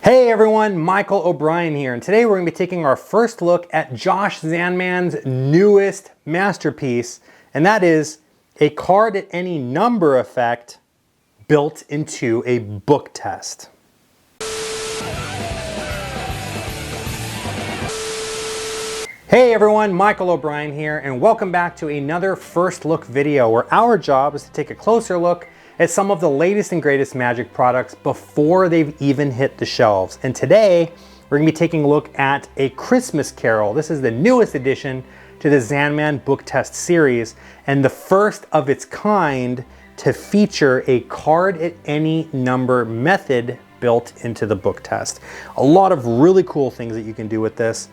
Hey everyone, Michael O'Brien here, and today we're going to be taking our first look at Josh Zandman's newest masterpiece, and that is a card at any number effect built into a book test. Hey everyone, Michael O'Brien here, and welcome back to another first look video where our job is to take a closer look at some of the latest and greatest magic products before they've even hit the shelves. And today, we're gonna be taking a look at A Christmas Carol. This is the newest addition to the Zandman book test series, and the first of its kind to feature a card at any number method built into the book test. A lot of really cool things that you can do with this.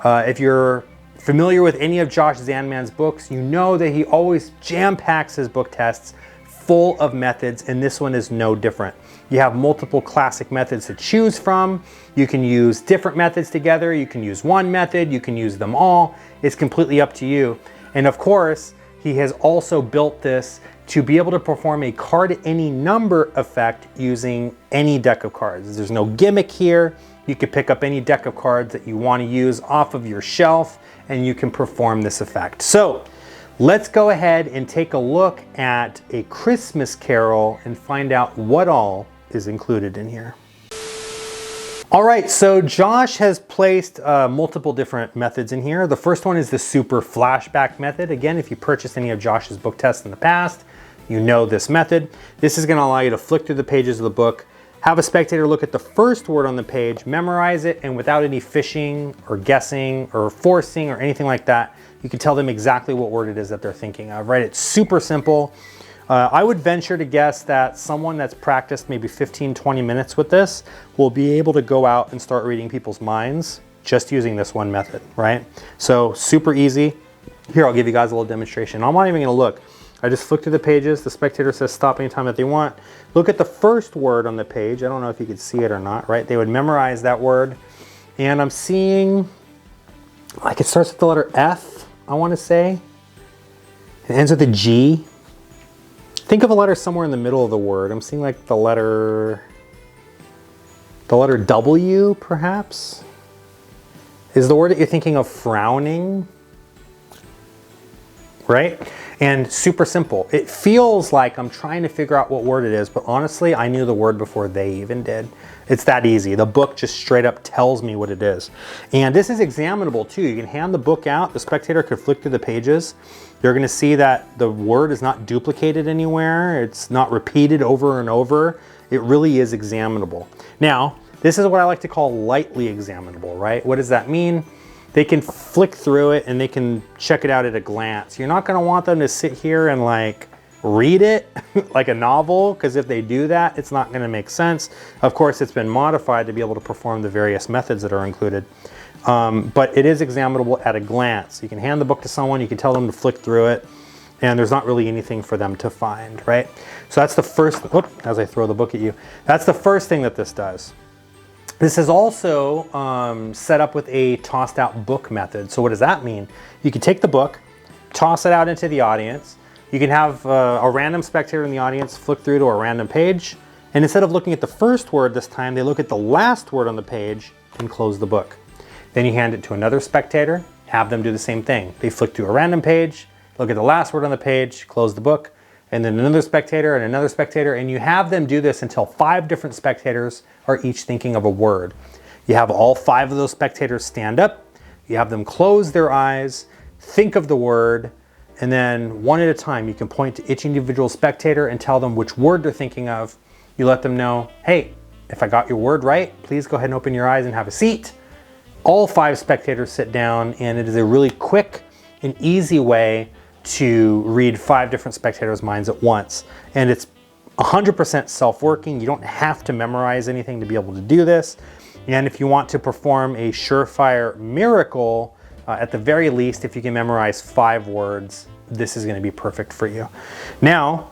If you're familiar with any of Josh Zandman's books, you know that he always jam-packs his book tests full of methods, and this one is no different. You have multiple classic methods to choose from. You can use different methods together. You can use one method. You can use them all. It's completely up to you. And of course, he has also built this to be able to perform a card at any number effect using any deck of cards. There's no gimmick here. You could pick up any deck of cards that you want to use off of your shelf, and you can perform this effect. So let's go ahead and take a look at A Christmas Carol and find out what all is included in here. All right, so Josh has placed multiple different methods in here. The first one is the super flashback method. Again, if you purchased any of Josh's book tests in the past, you know this method. This is gonna allow you to flick through the pages of the book, have a spectator look at the first word on the page, memorize it, and without any fishing or guessing or forcing or anything like that, you can tell them exactly what word it is that they're thinking of, right? It's super simple. I would venture to guess that someone that's practiced maybe 15, 20 minutes with this will be able to go out and start reading people's minds just using this one method, right? So super easy. Here, I'll give you guys a little demonstration. I'm not even gonna look. I just flick through the pages. The spectator says stop anytime that they want. Look at the first word on the page. I don't know if you could see it or not, right? They would memorize that word. And I'm seeing, like, it starts with the letter F, I want to say. It ends with a G. Think of a letter somewhere in the middle of the word. I'm seeing like the letter W, perhaps. Is the word that you're thinking of frowning? Right? And super simple. It feels like I'm trying to figure out what word it is, but honestly, I knew the word before they even did. It's that easy. The book just straight up tells me what it is. And this is examinable too. You can hand the book out. The spectator could flick through the pages. You're gonna see that the word is not duplicated anywhere. It's not repeated over and over. It really is examinable. Now, this is what I like to call lightly examinable, right? What does that mean? They can flick through it and they can check it out at a glance. You're not gonna want them to sit here and like read it like a novel, because if they do that, it's not gonna make sense. Of course, it's been modified to be able to perform the various methods that are included. But it is examinable at a glance. You can hand the book to someone, you can tell them to flick through it, and there's not really anything for them to find, right? So that's the first, as I throw the book at you, that's the first thing that this does. This is also set up with a tossed out book method. So what does that mean? You can take the book, toss it out into the audience. You can have a random spectator in the audience flick through to a random page. And instead of looking at the first word this time, they look at the last word on the page and close the book. Then you hand it to another spectator, have them do the same thing. They flick through a random page, look at the last word on the page, close the book, and then another spectator and another spectator, and you have them do this until 5 different spectators are each thinking of a word. You have all 5 of those spectators stand up, you have them close their eyes, think of the word, and then one at a time you can point to each individual spectator and tell them which word they're thinking of. You let them know, hey, if I got your word right, please go ahead and open your eyes and have a seat. All 5 spectators sit down, and it is a really quick and easy way to read 5 different spectators' minds at once. And it's 100% self-working. You don't have to memorize anything to be able to do this. And if you want to perform a surefire miracle, at the very least, if you can memorize 5 words, this is gonna be perfect for you. Now,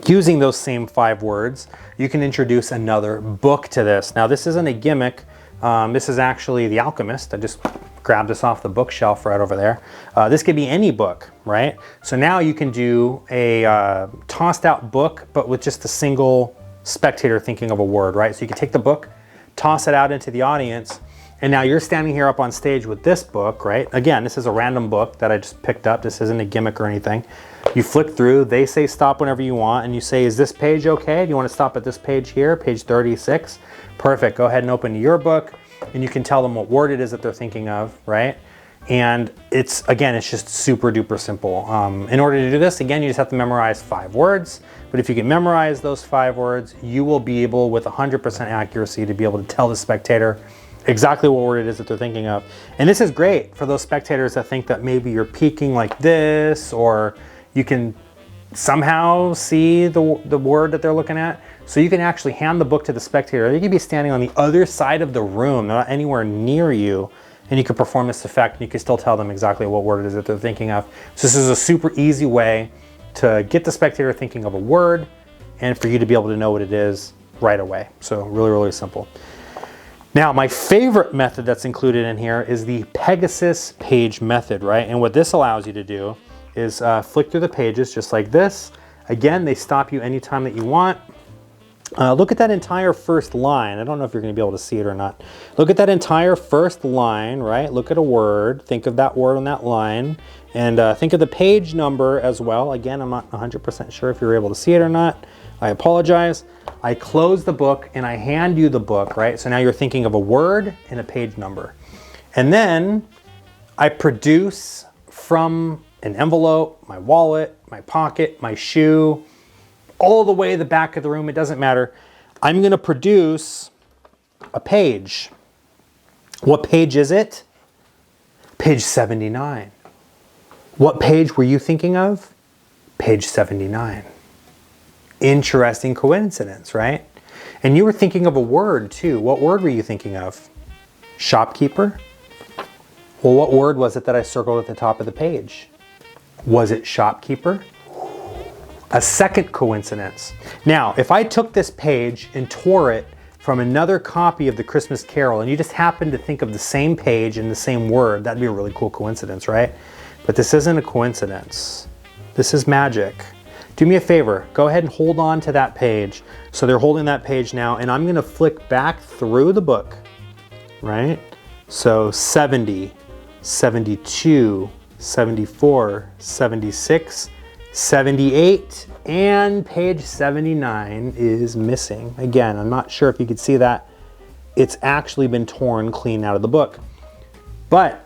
using those same 5 words, you can introduce another book to this. Now, this isn't a gimmick. This is actually The Alchemist. I just grabbed this off the bookshelf right over there. This could be any book, right? So now you can do a tossed out book, but with just a single spectator thinking of a word, right? So you can take the book, toss it out into the audience, and now you're standing here up on stage with this book, right? Again, this is a random book that I just picked up. This isn't a gimmick or anything. You flick through, they say stop whenever you want, and you say, is this page okay? Do you want to stop at this page here, page 36? Perfect, go ahead and open your book, and you can tell them what word it is that they're thinking of, right? And it's, again, it's just super duper simple. In order to do this, again, you just have to memorize 5 words. But if you can memorize those 5 words, you will be able, with 100% accuracy, to be able to tell the spectator exactly what word it is that they're thinking of. And this is great for those spectators that think that maybe you're peeking like this, or you can somehow see the word that they're looking at. So you can actually hand the book to the spectator. They could be standing on the other side of the room, not anywhere near you, and you can perform this effect, and you can still tell them exactly what word it is that they're thinking of. So this is a super easy way to get the spectator thinking of a word and for you to be able to know what it is right away. So really, really simple. Now, my favorite method that's included in here is the Pegasus page method, right? And what this allows you to do is flick through the pages just like this. Again, they stop you anytime that you want. Look at that entire first line. I don't know if you're going to be able to see it or not. Look at that entire first line, right? Look at a word. Think of that word on that line. And think of the page number as well. Again, I'm not 100% sure if you're able to see it or not. I apologize. I close the book and I hand you the book, right? So now you're thinking of a word and a page number. And then I produce from an envelope, my wallet, my pocket, my shoe, all the way to the back of the room, it doesn't matter. I'm gonna produce a page. What page is it? Page 79. What page were you thinking of? Page 79. Interesting coincidence, right? And you were thinking of a word too. What word were you thinking of? Shopkeeper? Well, what word was it that I circled at the top of the page? Was it shopkeeper? A second coincidence. Now, if I took this page and tore it from another copy of the Christmas Carol, and you just happened to think of the same page and the same word, that'd be a really cool coincidence, right? But this isn't a coincidence. This is magic. Do me a favor, go ahead and hold on to that page. So they're holding that page now, and I'm gonna flick back through the book, right? So 70, 72, 74, 76, 78, and page 79 is missing. Again, I'm not sure if you could see that. It's actually been torn clean out of the book. But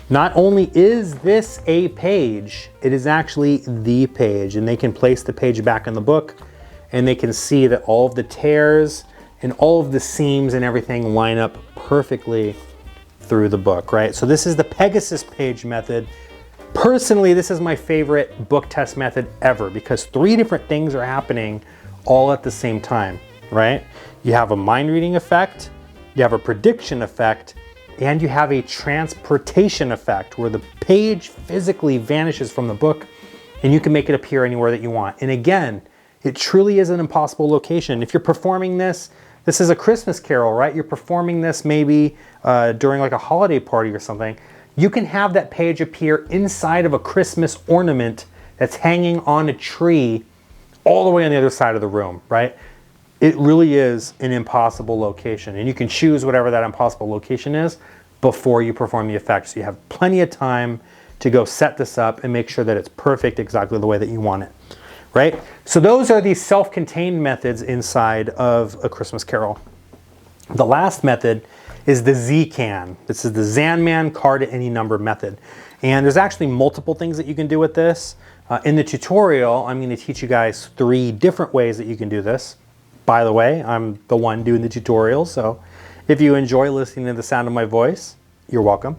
not only is this a page, it is actually the page, and they can place the page back in the book, and they can see that all of the tears and all of the seams and everything line up perfectly through the book, right? So this is the Pegasus page method. Personally, this is my favorite book test method ever because 3 different things are happening all at the same time, right? You have a mind reading effect, you have a prediction effect, and you have a transportation effect where the page physically vanishes from the book and you can make it appear anywhere that you want. And again, it truly is an impossible location. If you're performing this, this is a Christmas Carol, right? You're performing this maybe during like a holiday party or something. You can have that page appear inside of a Christmas ornament that's hanging on a tree all the way on the other side of the room, right? It really is an impossible location, and you can choose whatever that impossible location is before you perform the effect. So you have plenty of time to go set this up and make sure that it's perfect exactly the way that you want it, right? So those are the self-contained methods inside of A Christmas Carol. The last method is the Z-Can. This is the Zandman card at any number method. And there's actually multiple things that you can do with this. In the tutorial, I'm going to teach you guys 3 different ways that you can do this. By the way, I'm the one doing the tutorial, so if you enjoy listening to the sound of my voice, you're welcome.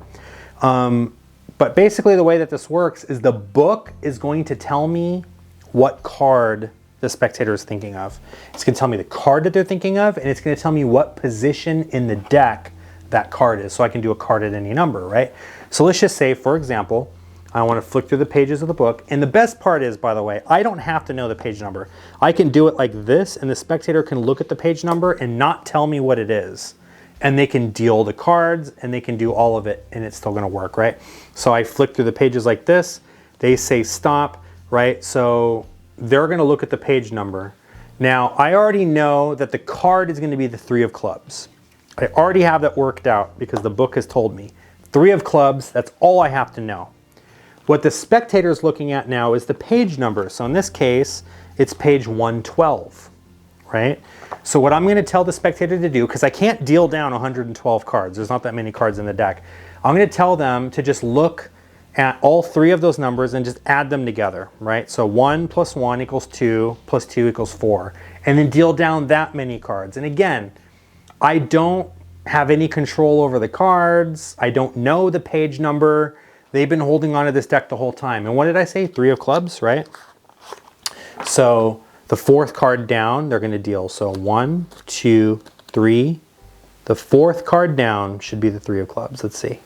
But basically the way that this works is the book is going to tell me what card the spectator is thinking of. It's going to tell me the card that they're thinking of, and it's going to tell me what position in the deck that card is, so I can do a card at any number, right? So let's just say, for example, I want to flick through the pages of the book, and the best part is, by the way, I don't have to know the page number. I can do it like this, and the spectator can look at the page number and not tell me what it is. And they can deal the cards, and they can do all of it, and it's still going to work, right? So I flick through the pages like this. They say stop, right? So they're going to look at the page number. Now, I already know that the card is going to be the 3 of clubs, I already have that worked out because the book has told me. 3 of clubs, that's all I have to know. What the spectator is looking at now is the page number. So in this case, it's page 112, right? So what I'm going to tell the spectator to do, because I can't deal down 112 cards, there's not that many cards in the deck, I'm going to tell them to just look at all 3 of those numbers and just add them together, right? So 1 plus 1 equals 2, plus 2 equals 4, and then deal down that many cards. And again, I don't have any control over the cards. I don't know the page number. They've been holding on to this deck the whole time. And what did I say? 3 of clubs, right? So the 4th card down, they're going to deal. So 1, 2, 3. The 4th card down should be the 3 of clubs. Let's see.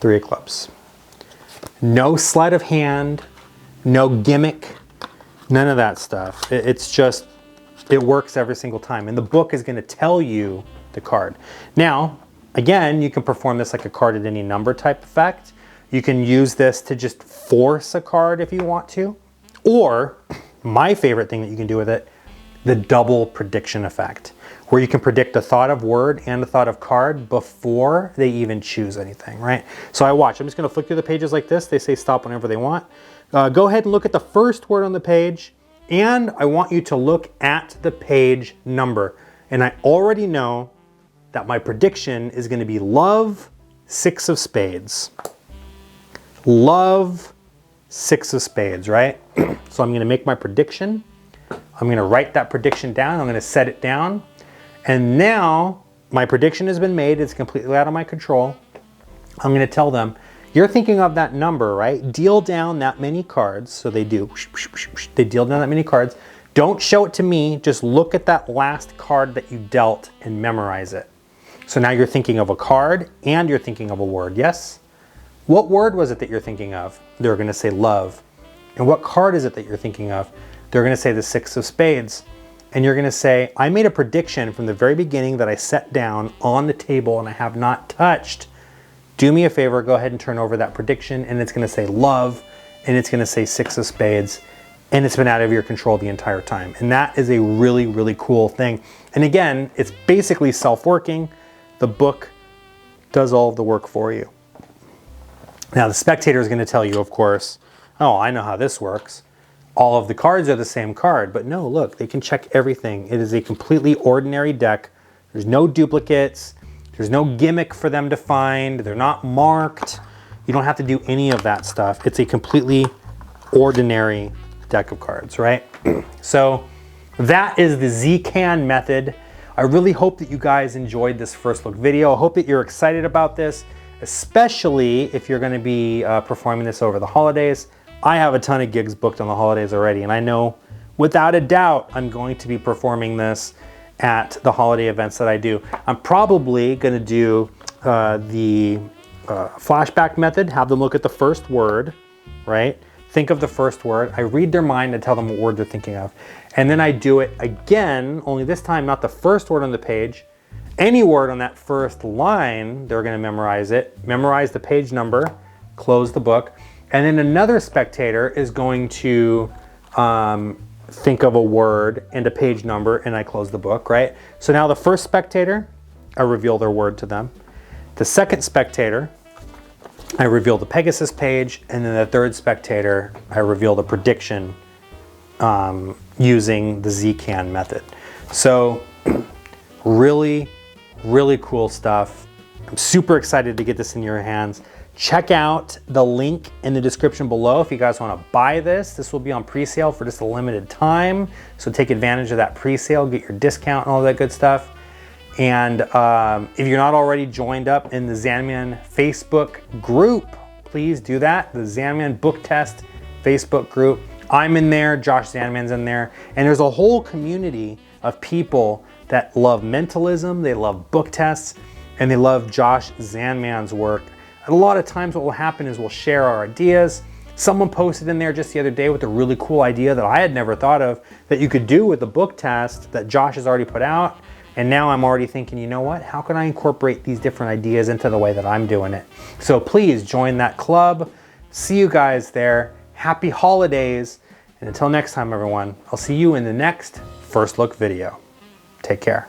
3 of clubs. No sleight of hand, no gimmick, none of that stuff. It's just, it works every single time. And the book is going to tell you the card. Now, again, you can perform this like a card at any number type effect. You can use this to just force a card if you want to. Or, my favorite thing that you can do with it, the double prediction effect, where you can predict a thought of word and a thought of card before they even choose anything, right? So I watch. I'm just going to flick through the pages like this. They say stop whenever they want. Go ahead and look at the first word on the page, and I want you to look at the page number. And I already know that my prediction is going to be love, 6 of spades. Love, 6 of spades, right? So I'm going to make my prediction. I'm going to write that prediction down. I'm going to set it down. And now my prediction has been made. It's completely out of my control. I'm going to tell them, you're thinking of that number, right? Deal down that many cards. So they do. They deal down that many cards. Don't show it to me. Just look at that last card that you dealt and memorize it. So now you're thinking of a card and you're thinking of a word, yes? What word was it that you're thinking of? They're going to say love. And what card is it that you're thinking of? They're going to say the 6 of spades. And you're going to say, I made a prediction from the very beginning that I set down on the table and I have not touched. Do me a favor, go ahead and turn over that prediction, and it's going to say love, and it's going to say 6 of spades, and it's been out of your control the entire time. And that is a really, really cool thing. And again, it's basically self-working. The book does all of the work for you. Now, the spectator is going to tell you, of course, oh, I know how this works. All of the cards are the same card, but no, look, they can check everything. It is a completely ordinary deck. There's no duplicates. There's no gimmick for them to find. They're not marked. You don't have to do any of that stuff. It's a completely ordinary deck of cards, right? So that is the Zandman method. I really hope that you guys enjoyed this first look video. I hope that you're excited about this, especially if you're going to be performing this over the holidays. I have a ton of gigs booked on the holidays already, and I know without a doubt I'm going to be performing this at the holiday events that I do. I'm probably going to do the flashback method, have them look at the first word, right? Think of the first word. I read their mind and tell them what word they're thinking of. And then I do it again, only this time not the first word on the page. Any word on that first line, they're going to memorize it, memorize the page number, close the book. And then another spectator is going to think of a word and a page number, and I close the book, right? So now the first spectator, I reveal their word to them. The second spectator, I reveal the Pegasus page, and then the third spectator, I reveal the prediction using the Zandman method. So really, really cool stuff. I'm super excited to get this in your hands. Check out the link in the description below if you guys want to buy this. This will be on pre-sale for just a limited time. So take advantage of that pre-sale, get your discount and all that good stuff. And if you're not already joined up in the Zandman Facebook group, please do that. The Zandman Book Test Facebook group. I'm in there, Josh Zandman's in there. And there's a whole community of people that love mentalism, they love book tests, and they love Josh Zandman's work. And a lot of times what will happen is we'll share our ideas. Someone posted in there just the other day with a really cool idea that I had never thought of that you could do with the book test that Josh has already put out. And now I'm already thinking, you know what? How can I incorporate these different ideas into the way that I'm doing it? So please join that club. See you guys there. Happy holidays. And until next time, everyone, I'll see you in the next First Look video. Take care.